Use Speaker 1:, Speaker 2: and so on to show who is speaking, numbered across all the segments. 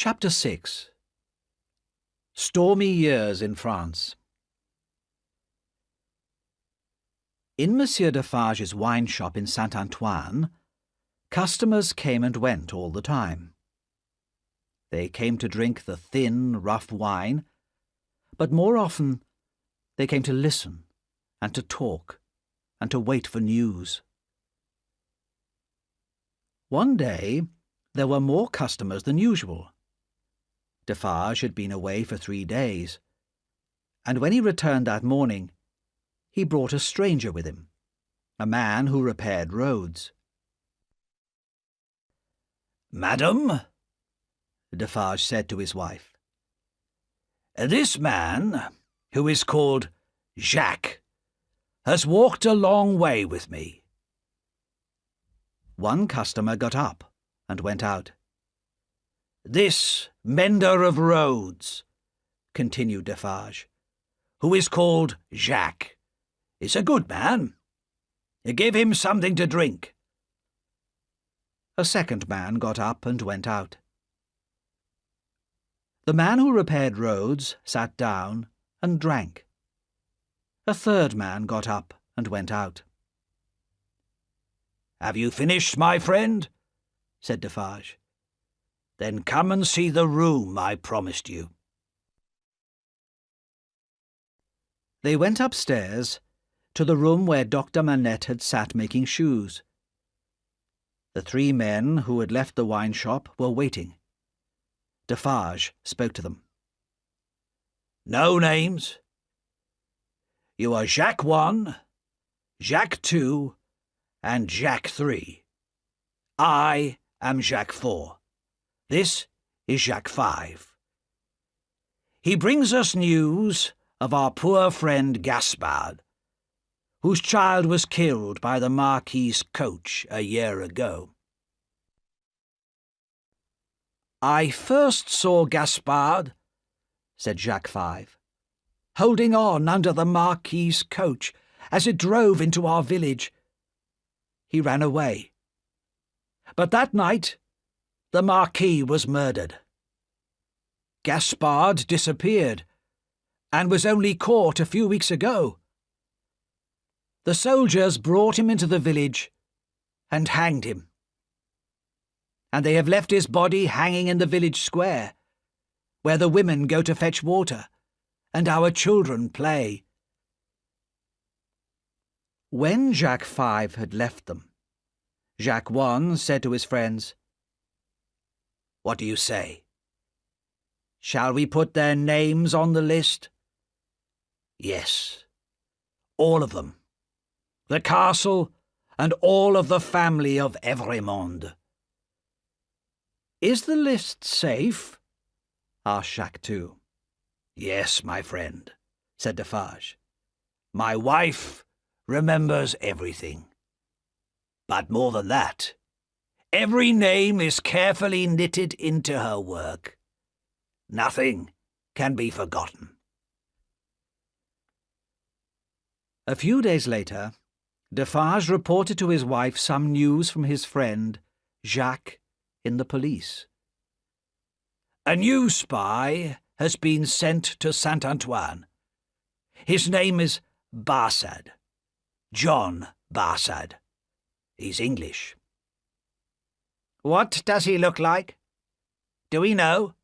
Speaker 1: Chapter 6. Stormy Years in France. In Monsieur Defarge's wine shop in Saint-Antoine, customers came and went all the time. They came to drink the thin, rough wine, but more often they came to listen and to talk and to wait for news. One day there were more customers than usual. Defarge had been away for 3 days, and when he returned that morning, he brought a stranger with him, a man who repaired roads.
Speaker 2: "Madam," Defarge said to his wife, "this man, who is called Jacques, has walked a long way with me."
Speaker 1: One customer got up and went out.
Speaker 2: "This mender of roads," continued Defarge, "who is called Jacques, is a good man. Give him something to drink."
Speaker 1: A second man got up and went out. The man who repaired roads sat down and drank. A third man got up and went out.
Speaker 2: "Have you finished, my friend?" said Defarge. "Then come and see the room I promised you."
Speaker 1: They went upstairs to the room where Dr. Manette had sat making shoes. The 3 men who had left the wine shop were waiting. Defarge spoke to them.
Speaker 2: "No names. You are Jacques 1, Jacques 2, and Jacques 3. I am Jacques 4. This is Jacques 5. He brings us news of our poor friend Gaspard, whose child was killed by the Marquis's coach a year ago."
Speaker 1: "I first saw Gaspard," said Jacques 5, "holding on under the Marquis's coach as it drove into our village. He ran away. But that night the Marquis was murdered. Gaspard disappeared and was only caught a few weeks ago. The soldiers brought him into the village and hanged him. And they have left his body hanging in the village square, where the women go to fetch water and our children play." When Jacques 5 had left them, Jacques 1 said to his friends,
Speaker 2: "What do you say?
Speaker 1: Shall we put their names on the list?"
Speaker 2: "Yes, all of them. The castle and all of the family of Evrémonde."
Speaker 1: "Is the list safe?" asked Jacques 2.
Speaker 2: "Yes, my friend," said Defarge. "My wife remembers everything. But more than that, every name is carefully knitted into her work. Nothing can be forgotten."
Speaker 1: A few days later, Defarge reported to his wife some news from his friend, Jacques, in the police.
Speaker 2: "A new spy has been sent to Saint-Antoine. His name is Barsad, John Barsad. He's English."
Speaker 1: "What does he look like? Do we know?"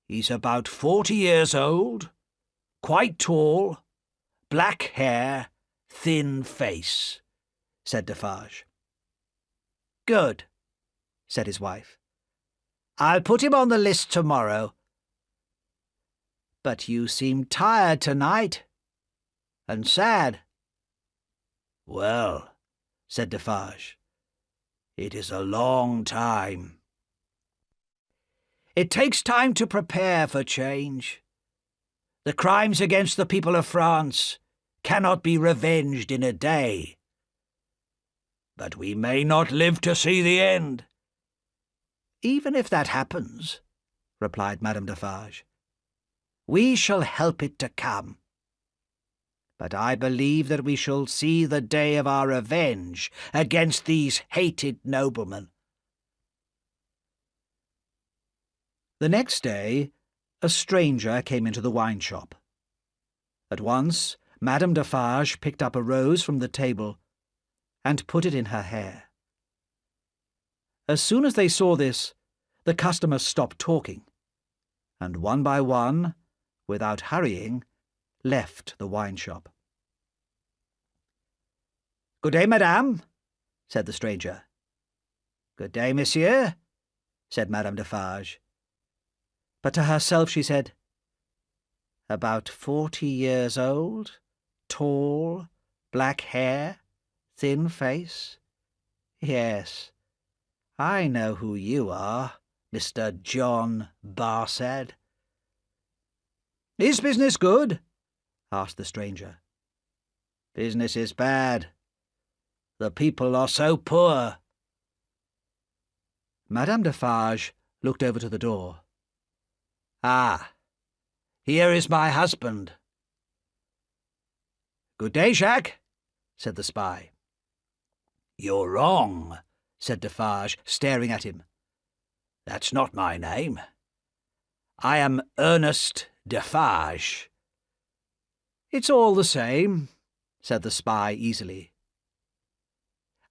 Speaker 2: "He's about 40 years old, quite tall, black hair, thin face," said Defarge.
Speaker 1: "Good," said his wife. "I'll put him on the list tomorrow. But you seem tired tonight, and sad."
Speaker 2: "Well," said Defarge, "it is a long time."
Speaker 1: "It takes time to prepare for change. The crimes against the people of France cannot be revenged in a day."
Speaker 2: "But we may not live to see the end."
Speaker 1: "Even if that happens," replied Madame Defarge, "we shall help it to come. But I believe that we shall see the day of our revenge against these hated noblemen." The next day, a stranger came into the wine shop. At once, Madame Defarge picked up a rose from the table and put it in her hair. As soon as they saw this, the customers stopped talking, and one by one, without hurrying, left the wine shop. "Good day, madame," said the stranger. "Good day, monsieur," said Madame Defarge. But to herself she said, "About 40 years old, tall, black hair, thin face. Yes, I know who you are, Mr. John Barsad." "Is business good?" asked the stranger. "Business is bad. The people are so poor." Madame Defarge looked over to the door. "Ah, here is my husband." "Good day, Jacques," said the spy. "You're wrong," said Defarge, staring at him. "That's not my name. I am Ernest Defarge." "It's all the same," said the spy easily.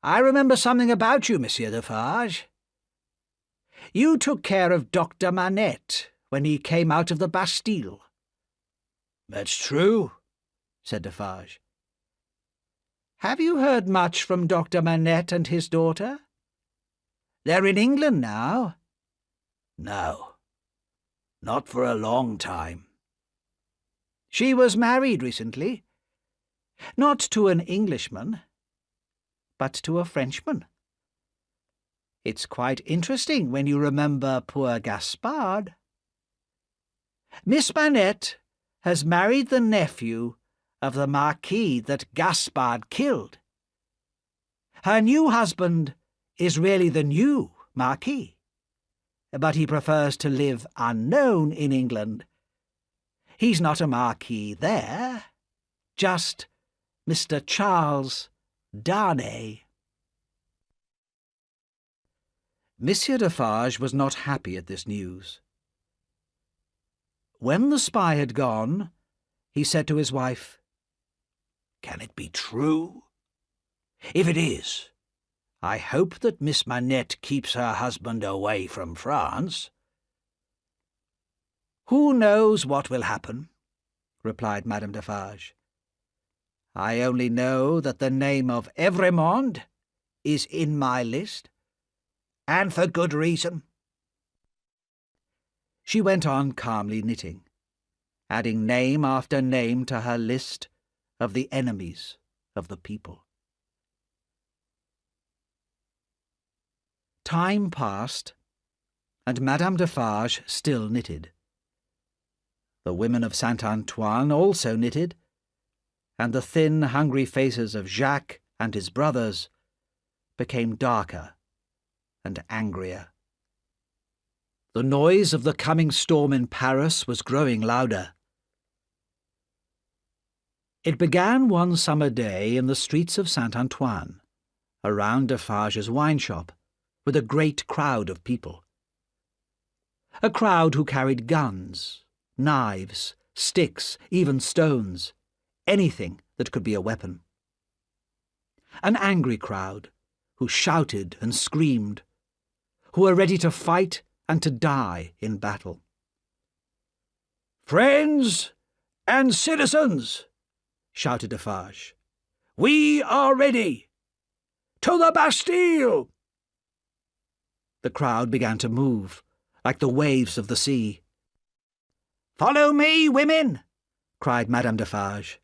Speaker 1: "I remember something about you, Monsieur Defarge. You took care of Dr. Manette when he came out of the Bastille." "That's true," said Defarge. "Have you heard much from Dr. Manette and his daughter? They're in England now." "No, not for a long time." "She was married recently. Not to an Englishman, but to a Frenchman. It's quite interesting when you remember poor Gaspard. Miss Manette has married the nephew of the Marquis that Gaspard killed. Her new husband is really the new Marquis, but he prefers to live unknown in England. He's not a Marquis there, just Mr. Charles Darnay." Monsieur Defarge was not happy at this news. When the spy had gone, he said to his wife, "Can it be true? If it is, I hope that Miss Manette keeps her husband away from France." "Who knows what will happen?" replied Madame Defarge. "I only know that the name of Evrémonde is in my list, and for good reason." She went on calmly knitting, adding name after name to her list of the enemies of the people. Time passed, and Madame Defarge still knitted. The women of Saint-Antoine also knitted, and the thin, hungry faces of Jacques and his brothers became darker and angrier. The noise of the coming storm in Paris was growing louder. It began one summer day in the streets of Saint-Antoine, around Defarge's wine shop, with a great crowd of people. A crowd who carried guns, knives, sticks, even stones, anything that could be a weapon. An angry crowd who shouted and screamed, who were ready to fight and to die in battle. "Friends and citizens," shouted Defarge, "we are ready! To the Bastille!" The crowd began to move, like the waves of the sea. "Follow me, women!" cried Madame Defarge.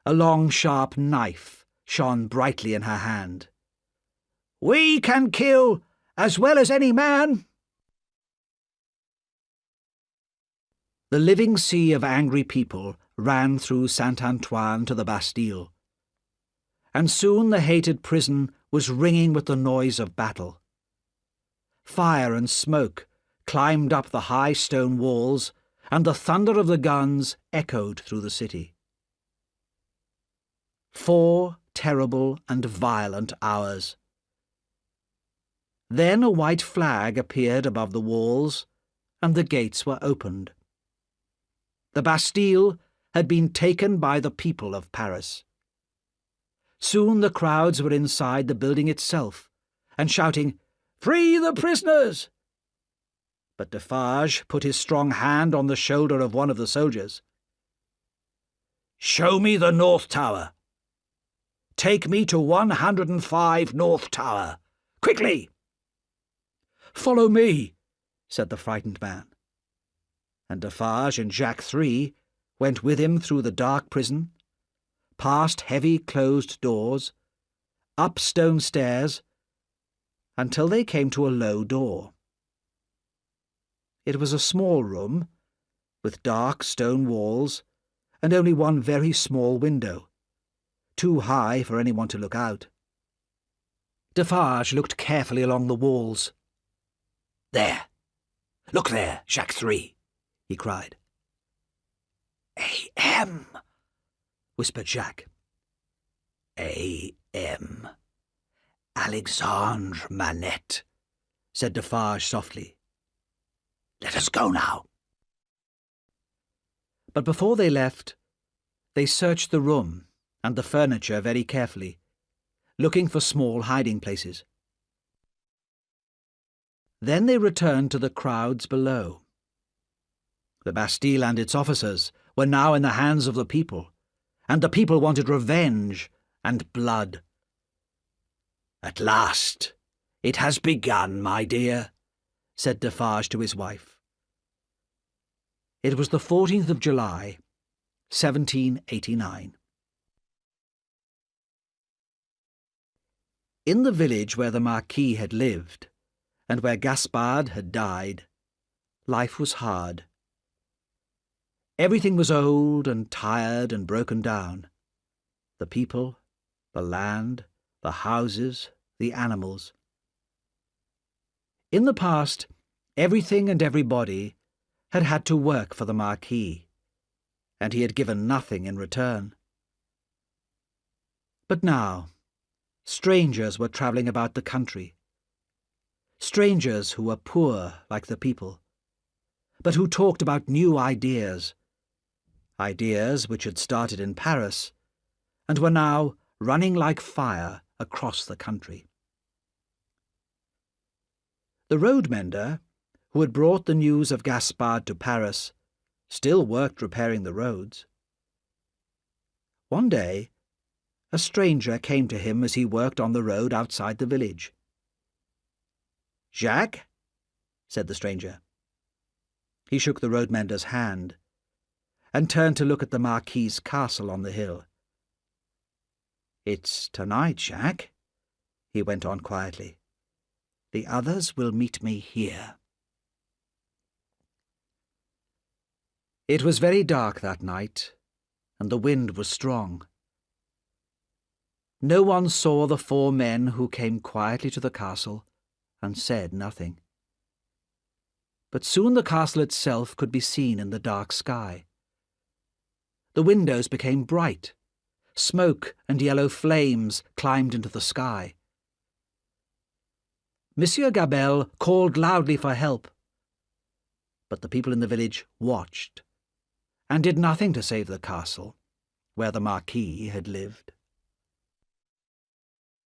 Speaker 1: A long, sharp knife shone brightly in her hand. "We can kill as well as any man." The living sea of angry people ran through Saint-Antoine to the Bastille, and soon the hated prison was ringing with the noise of battle. Fire and smoke climbed up the high stone walls, and the thunder of the guns echoed through the city. 4 terrible and violent hours. Then a white flag appeared above the walls, and the gates were opened. The Bastille had been taken by the people of Paris. Soon the crowds were inside the building itself, and shouting, "Free the prisoners!" But Defarge put his strong hand on the shoulder of one of the soldiers.
Speaker 2: "Show me the North Tower. Take me to 105 North Tower. Quickly!"
Speaker 1: "Follow me," said the frightened man. And Defarge and Jacques 3 went with him through the dark prison, past heavy closed doors, up stone stairs, until they came to a low door. It was a small room, with dark stone walls, and only one very small window, too high for anyone to look out. Defarge looked carefully along the walls.
Speaker 2: "There! Look there, Jacques 3,
Speaker 1: he cried.
Speaker 2: "A.M.,
Speaker 1: whispered Jacques.
Speaker 2: A.M. Alexandre Manette,"
Speaker 1: said Defarge softly.
Speaker 2: "Let us go now."
Speaker 1: But before they left, they searched the room and the furniture very carefully, looking for small hiding places. Then they returned to the crowds below. The Bastille and its officers were now in the hands of the people, and the people wanted revenge and blood.
Speaker 2: "At last, it has begun, my dear,"
Speaker 1: said Defarge to his wife. It was the 14th of July, 1789. In the village where the Marquis had lived, and where Gaspard had died, life was hard. Everything was old and tired and broken down. The people, the land, the houses, the animals. In the past, everything and everybody had had to work for the Marquis, and he had given nothing in return. But now, strangers were travelling about the country. Strangers who were poor like the people, but who talked about new ideas, ideas which had started in Paris and were now running like fire across the country. The road mender, who had brought the news of Gaspard to Paris, still worked repairing the roads. One day, a stranger came to him as he worked on the road outside the village. "Jacques?" said the stranger. He shook the road mender's hand, and turned to look at the Marquis's castle on the hill. "It's tonight, Jacques," he went on quietly. "The others will meet me here." It was very dark that night, and the wind was strong. No one saw the 4 men who came quietly to the castle and said nothing. But soon the castle itself could be seen in the dark sky. The windows became bright. Smoke and yellow flames climbed into the sky. Monsieur Gabelle called loudly for help, but the people in the village watched and did nothing to save the castle where the Marquis had lived.